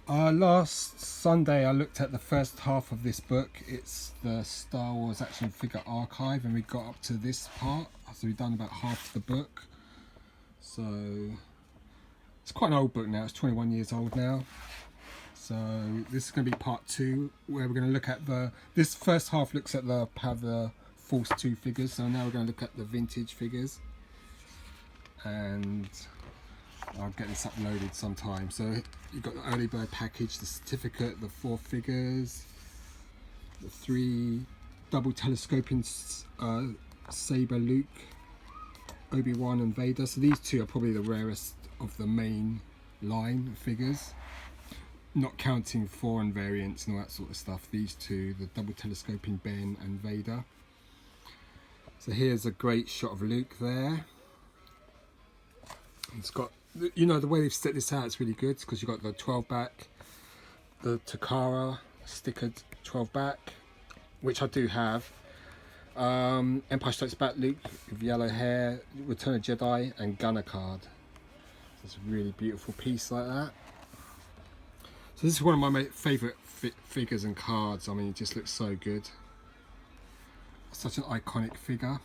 Last Sunday I looked at the first half of this book. It's the Star Wars Action Figure Archive, and we got up to this part, so we've done about half of the book. So it's quite an old book now, it's 21 years old now. So this is going to be part 2, where we're going to look at this first half looks at the Force 2 figures, so now we're going to look at the vintage figures. And I'll get this uploaded sometime. So you've got the early bird package, the certificate, the 4 figures, the 3 double telescoping Saber Luke, Obi-Wan and Vader. So these 2 are probably the rarest of the main line of figures, not counting foreign variants and all that sort of stuff. These 2, the double telescoping Ben and Vader. So here's a great shot of Luke there. It's got, you know, the way they've set this out, it's really good, because you've got the 12 back, the Takara stickered 12 back, which I do have. Empire Strikes Back Luke with yellow hair, Return of Jedi and Gunner card. It's a really beautiful piece like that. So this is one of my favourite figures and cards. I mean, it just looks so good. Such an iconic figure.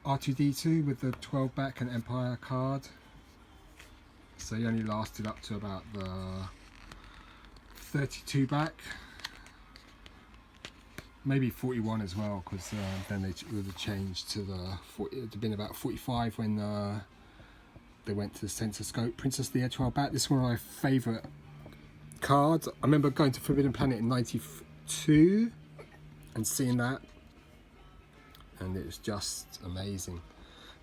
R2D2 with the 12 back and Empire card. So he only lasted up to about the 32 back. Maybe 41 as well, because then they would have changed to the 40. It would have been about 45 when they went to the censor scope. Princess Leia 12 back. This is one of my favourite cards. I remember going to Forbidden Planet in '92 and seeing that, and it was just amazing.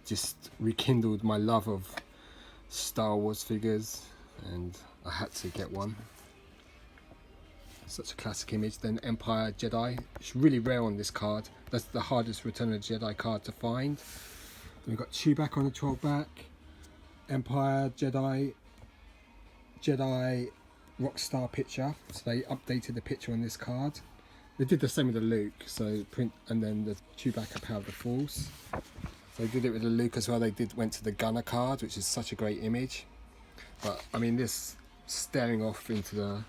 Just rekindled my love of Star Wars figures, and I had to get one. Such a classic image. Then Empire Jedi. It's really rare on this card. That's the hardest Return of the Jedi card to find. Then we've got Chewbacca on the 12 back. Empire Jedi Rockstar picture. So they updated the picture on this card. They did the same with the Luke, so print, and then the Chewbacca Power of the Force. So they did it with the Luke as well. They went to the Gunner card, which is such a great image. But I mean, this staring off into the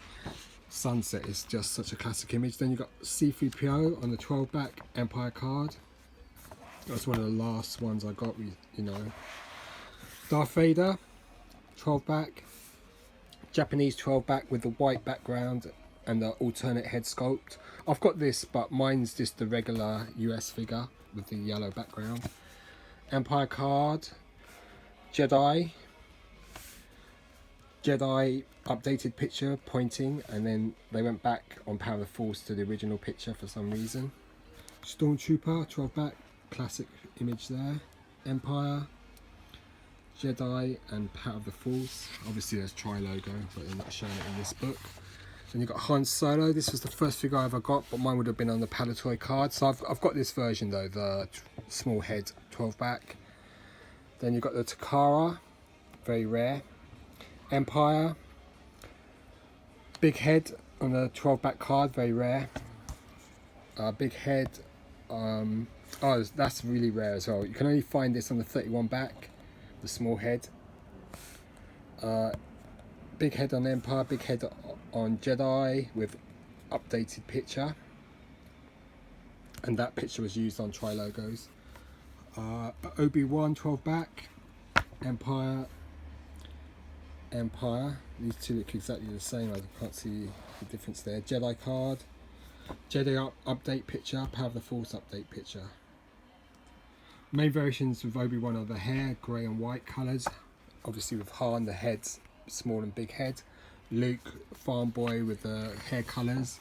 sunset is just such a classic image. Then you've got C-3PO on the 12 back Empire card. That's one of the last ones I got, you know. Darth Vader 12 back, Japanese 12 back with the white background and the alternate head sculpt. I've got this, but mine's just the regular US figure with the yellow background. Empire card, Jedi updated picture pointing, and then they went back on Power of the Force to the original picture for some reason. Stormtrooper 12 back, classic image there. Empire, Jedi and Power of the Force. Obviously there's Tri-logo, but they're not showing it in this book. Then you've got Han Solo. This was the first figure I ever got, but mine would have been on the Palitoy card. So I've got this version though, the small head 12 back. Then you've got the Takara, very rare. Empire, big head on the 12 back card, very rare. Big head, oh, that's really rare as well. You can only find this on the 31 back, the small head. Big head on Empire, big head on Jedi with updated picture, and that picture was used on Tri-logos. Obi-Wan 12 back, Empire. These 2 look exactly the same. I can't see the difference there. Jedi card, Jedi update picture, Power of the Force update picture. Main variations with Obi-Wan are the hair, grey and white colours. Obviously with Han, the head's small and big head. Luke, farm boy with the hair colours.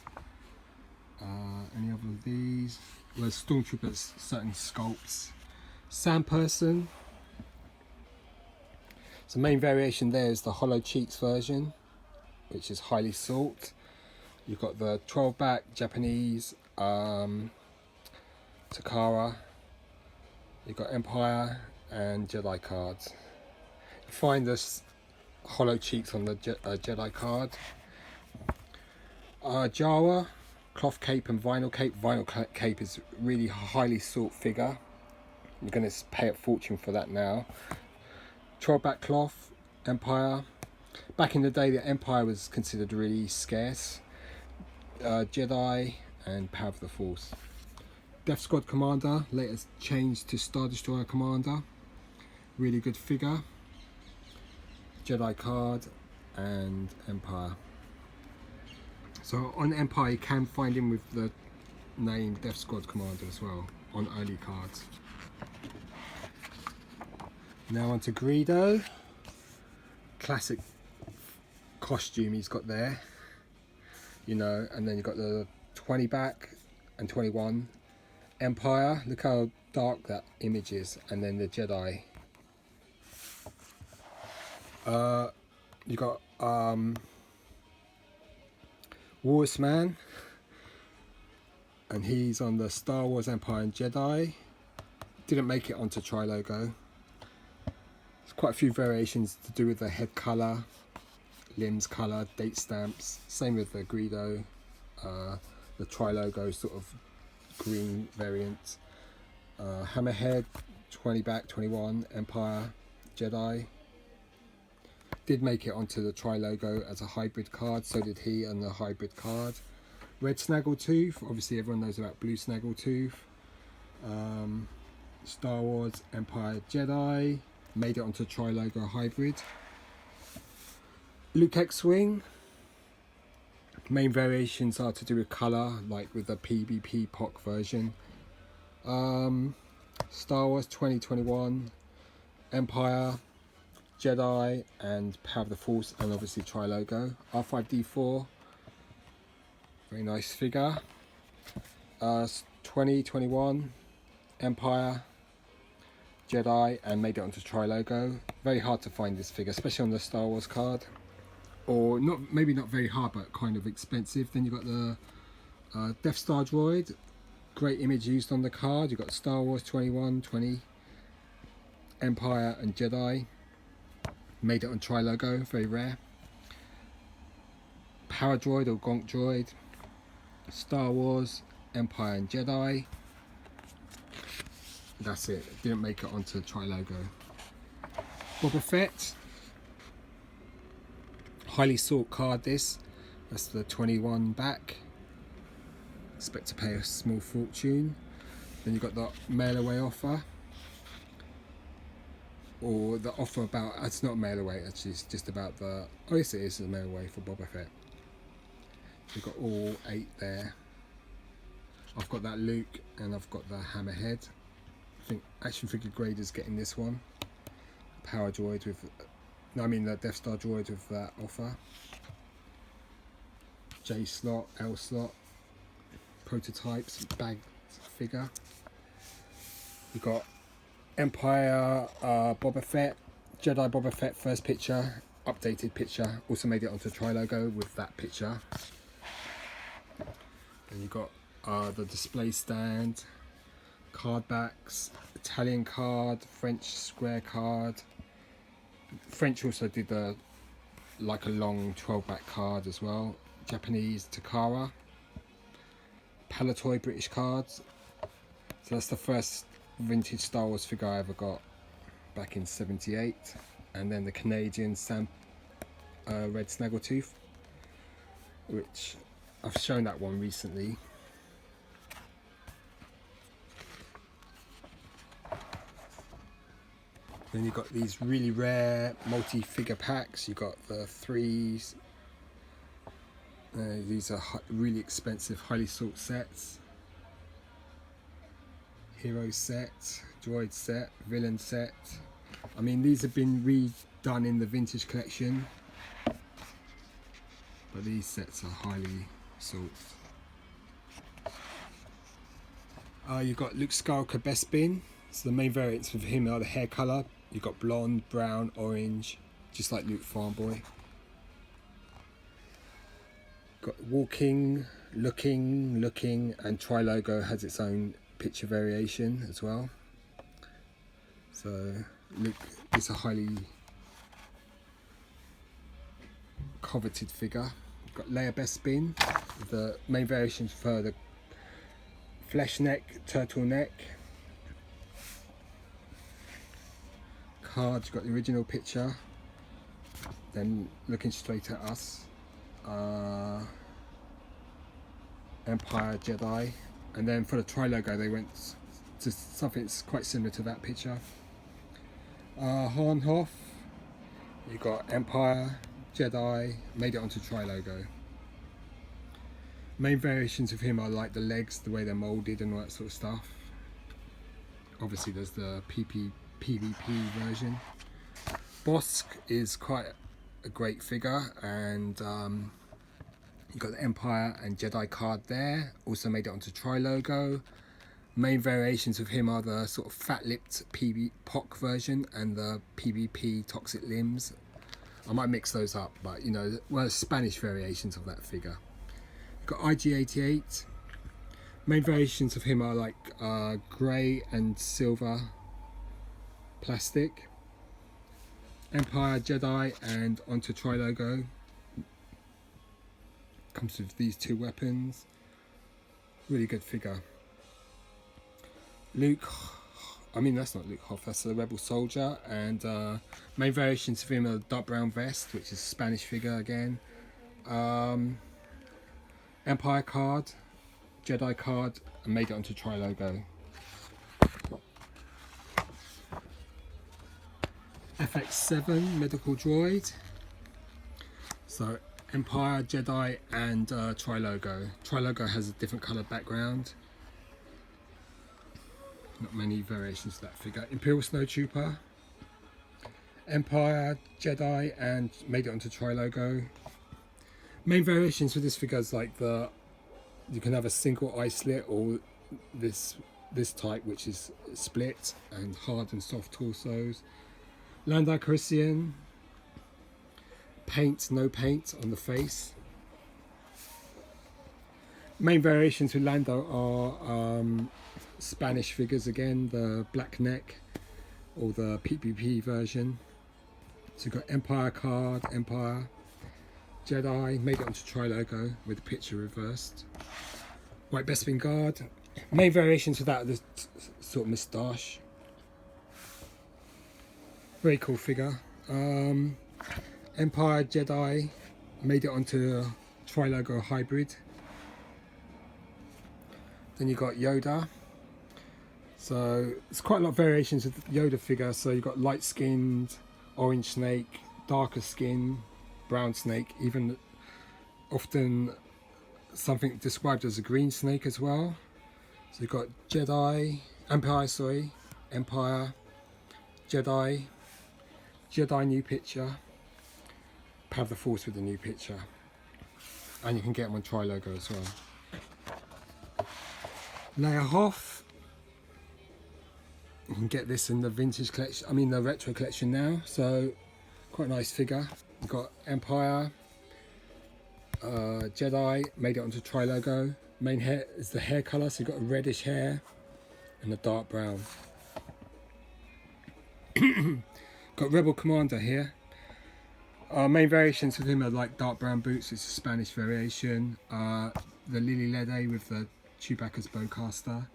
Any other of these? Well, Stormtroopers, certain sculpts. Sam Person. So main variation there is the hollow cheeks version, which is highly sought. You've got the 12 back Japanese Takara. You've got Empire and Jedi cards. You find this hollow cheeks on the Jedi card. Jawa, cloth cape and vinyl cape. Vinyl cape is really highly sought figure. You're going to pay a fortune for that now. 12 back cloth, Empire, Back in the day, the Empire was considered really scarce. Jedi and Power of the Force. Death Squad Commander, later changed to Star Destroyer Commander. Really good figure. Jedi card and Empire. So on Empire you can find him with the name Death Squad Commander as well on early cards. Now on to Greedo. Classic costume he's got there, you know, and then you've got the 20 back and 21 Empire. Look how dark that image is. And then the Jedi. You got Warsman, and he's on the Star Wars Empire and Jedi. Didn't make it onto Tri-Logo. There's quite a few variations to do with the head colour, limbs colour, date stamps. Same with the Greedo, the Tri-Logo sort of green variant. Hammerhead, 20 back, 21 Empire, Jedi. Did make it onto the Tri-Logo as a hybrid card, so did he and the hybrid card. Red Snaggletooth, obviously everyone knows about Blue Snaggletooth. Star Wars Empire Jedi, made it onto Tri-Logo hybrid. Luke X-Wing, main variations are to do with colour, like with the PvP POC version. Star Wars 2021, Empire, Jedi and Power of the Force, and obviously Tri-Logo. R5D4, very nice figure. 2021 Empire, Jedi, and made it onto Tri-Logo. Very hard to find this figure, especially on the Star Wars card, or not, maybe not very hard, but kind of expensive. Then you've got the Death Star droid, great image used on the card. You've got Star Wars 21, 20, Empire and Jedi. Made it on Tri-Logo, very rare. Power Droid or Gonk Droid, Star Wars, Empire and Jedi. That's it, didn't make it onto Tri-Logo. Boba Fett, highly sought card this. That's the 21 back. Expect to pay a small fortune. Then you've got the mail away offer. Or the offer about, it's not mail away actually, it's just about the, oh yes it is a mail away for Boba Fett. We've got all 8 there. I've got that Luke and I've got the Hammerhead. I think Action Figure Grader's getting this one. Power Droid with, no I mean the Death Star Droid with that offer. J slot, L slot, prototypes, bagged figure. We've got Empire Boba Fett, Jedi Boba Fett first picture, updated picture, also made it onto Tri-Logo with that picture. Then you've got the display stand, card backs, Italian card, French square card. French also did like a long 12 back card as well. Japanese Takara, Palatoy British cards. So that's the first vintage Star Wars figure I ever got back in '78, and then the Canadian Red Snaggletooth, which I've shown that one recently. Then you've got these really rare multi-figure packs. You've got the 3s. These are really expensive, highly sought sets. Hero set, droid set, villain set. I mean, these have been redone in the vintage collection, but these sets are highly sought. You've got Luke Skywalker Bespin. So the main variants of him are the hair colour. You've got blonde, brown, orange, just like Luke Farmboy. Got walking, looking, and Tri-Logo has its own picture variation as well. So Luke is a highly coveted figure. We've got Leia Bespin, the main variations for the flesh neck, turtleneck. Cards, you've got the original picture. then looking straight at us. Empire, Jedi, and then for the Tri logo they went to something that's quite similar to that picture. Han Hoth, you got Empire, Jedi, made it onto Tri logo. Main variations of him are like the legs, the way they're moulded and all that sort of stuff. Obviously there's the PvP version. Bosk is quite a great figure, and you've got the Empire and Jedi card there, also made it onto Tri logo. Main variations of him are the sort of fat-lipped POC version and the PvP toxic limbs. I might mix those up, but you know, well, Spanish variations of that figure. You've got IG88. Main variations of him are like grey and silver plastic. Empire, Jedi, and onto Tri logo. Comes with these two weapons. Really good figure. Luke, I mean that's not Luke Hoth, that's the Rebel Soldier, and main variations of him are the dark brown vest, which is a Spanish figure again. Empire card, Jedi card, and made it onto Tri logo. FX7 medical droid. So Empire, Jedi, and Tri logo. Tri logo has a different colour background. Not many variations of that figure. Imperial Snowtrooper, Empire, Jedi, and made it onto Tri logo. Main variations for this figure is like you can have a single eye slit, or this type, which is split, and hard and soft torsos. Lando Calrissian, paint, no paint on the face. Main variations with Lando are Spanish figures again, the black neck or the PvP version. So you've got Empire card, Empire, Jedi, made it onto Tri logo with the picture reversed. White Bespin guard. Main variations of that are the sort of moustache. Very cool figure. Empire, Jedi, made it onto Tri logo hybrid. Then you got Yoda. So it's quite a lot of variations of the Yoda figure. So you've got light skinned, orange snake, darker skin, brown snake, even often something described as a green snake as well. So you've got Empire, Jedi, Jedi new picture, Power of the Force with the new picture, and you can get them on Tri logo as well. Leia Hoth, you can get this in the vintage collection, I mean the retro collection now, so quite a nice figure. You've got Empire, Jedi, made it onto Tri logo. Main hair is the hair colour, so you've got a reddish hair and a dark brown. Got Rebel Commander here. Main variations of him are like dark brown boots, it's a Spanish variation. The Lily Lede with the Chewbacca's bowcaster.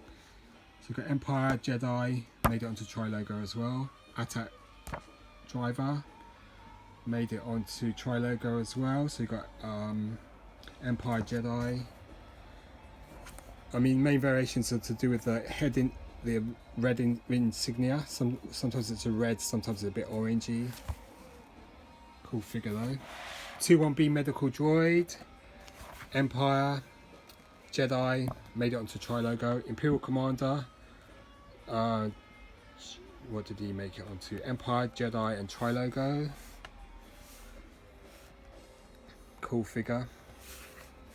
So you've got Empire, Jedi, made it onto Tri logo as well. Attack Driver, made it onto Tri logo as well. So you've got Empire, Jedi. I mean, main variations are to do with the head in the red insignia. Sometimes it's a red, sometimes it's a bit orangey. Cool figure though. 21B medical droid, Empire, Jedi, made it onto Tri logo. Imperial Commander, what did he make it onto? Empire, Jedi, and Tri logo. Cool figure.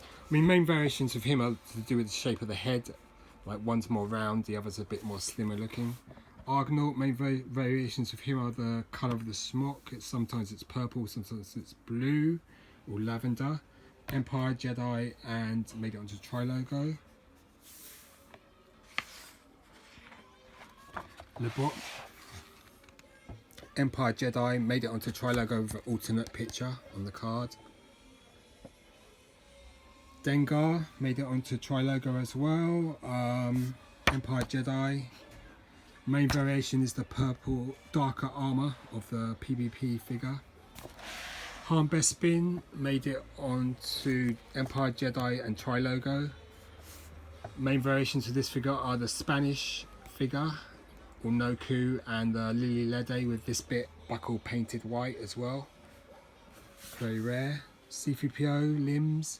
I mean, main variations of him are to do with the shape of the head. Like one's more round, the other's a bit more slimmer looking. Argonaut, main variations of him are the colour of the smock. Sometimes it's purple, sometimes it's blue or lavender. Empire, Jedi, and made it onto Tri logo. Lebot, Empire, Jedi, made it onto Tri logo with an alternate picture on the card. Dengar, made it onto Tri logo as well. Empire, Jedi. Main variation is the purple darker armour of the PvP figure. Han Bespin made it onto Empire Jedi and Tri-Logo. Main variations of this figure are the Spanish figure, or Noku, and the Lily Lede with this bit buckle painted white as well. Very rare. C-3PO limbs.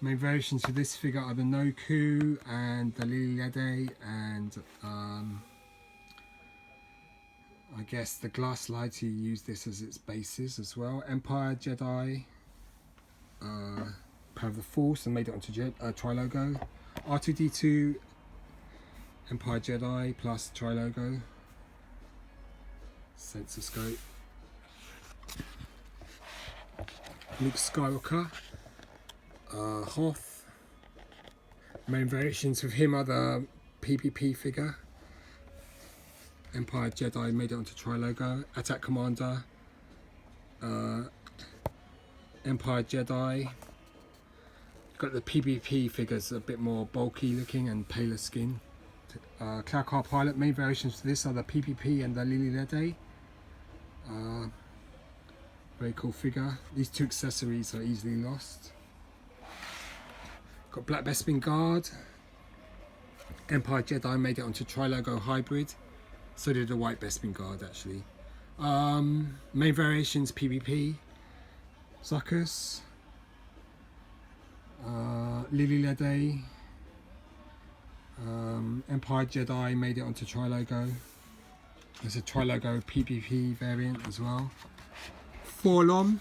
Main variations for this figure are the Noku and the Lily Lede, and I guess the glass lighter used this as its basis as well. Empire Jedi, Power of the Force, and made it onto Tri-Logo. R2-D2, Empire Jedi plus Tri-Logo. Sensor scope. Luke Skywalker, Hoth. Main variations of him are the PPP figure. Empire Jedi made it onto Tri-Logo. Attack Commander, Empire Jedi. Got the PPP figures a bit more bulky looking and paler skin. Cloud Car Pilot, main variations for this are the PPP and the Lily Lede. Very cool figure. These two accessories are easily lost. Got Black Bespin Guard. Empire Jedi made it onto Tri-Logo Hybrid. So did the White Bespin Guard actually. Main variations PPP. Zuckuss. Lily Lede. Empire Jedi made it onto Tri-Logo. There's a Tri-Logo PPP variant as well. Forlom.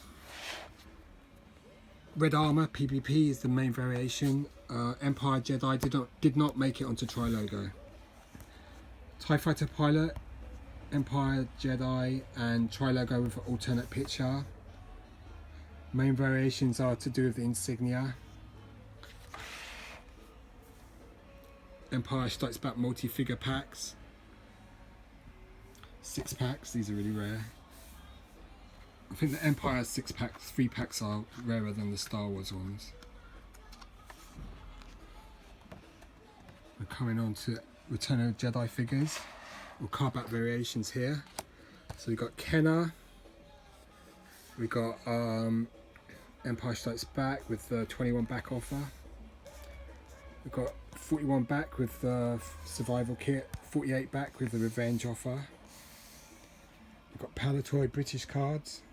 Red Armor PPP is the main variation. Empire Jedi did not make it onto Tri-Logo. TIE Fighter Pilot, Empire Jedi and Tri-Logo with alternate picture. Main variations are to do with the insignia. Empire Strikes Back multi-figure packs. 6 packs, these are really rare. I think the Empire 6 packs, 3 packs are rarer than the Star Wars ones. We're coming on to Return of the Jedi figures, or cardback variations here. So we've got Kenner, we've got Empire Strikes Back with the 21 back offer. We've got 41 back with the survival kit, 48 back with the revenge offer. We've got Palatoy British cards.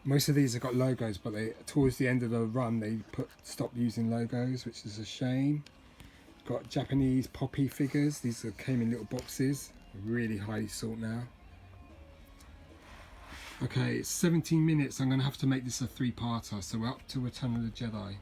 Most of these have got logos, but towards the end of the run they stopped using logos, which is a shame. Got Japanese Poppy figures. These came in little boxes, really highly sought now. Okay, it's 17 minutes. I'm going to have to make this a 3-parter, so we're up to Return of the Jedi.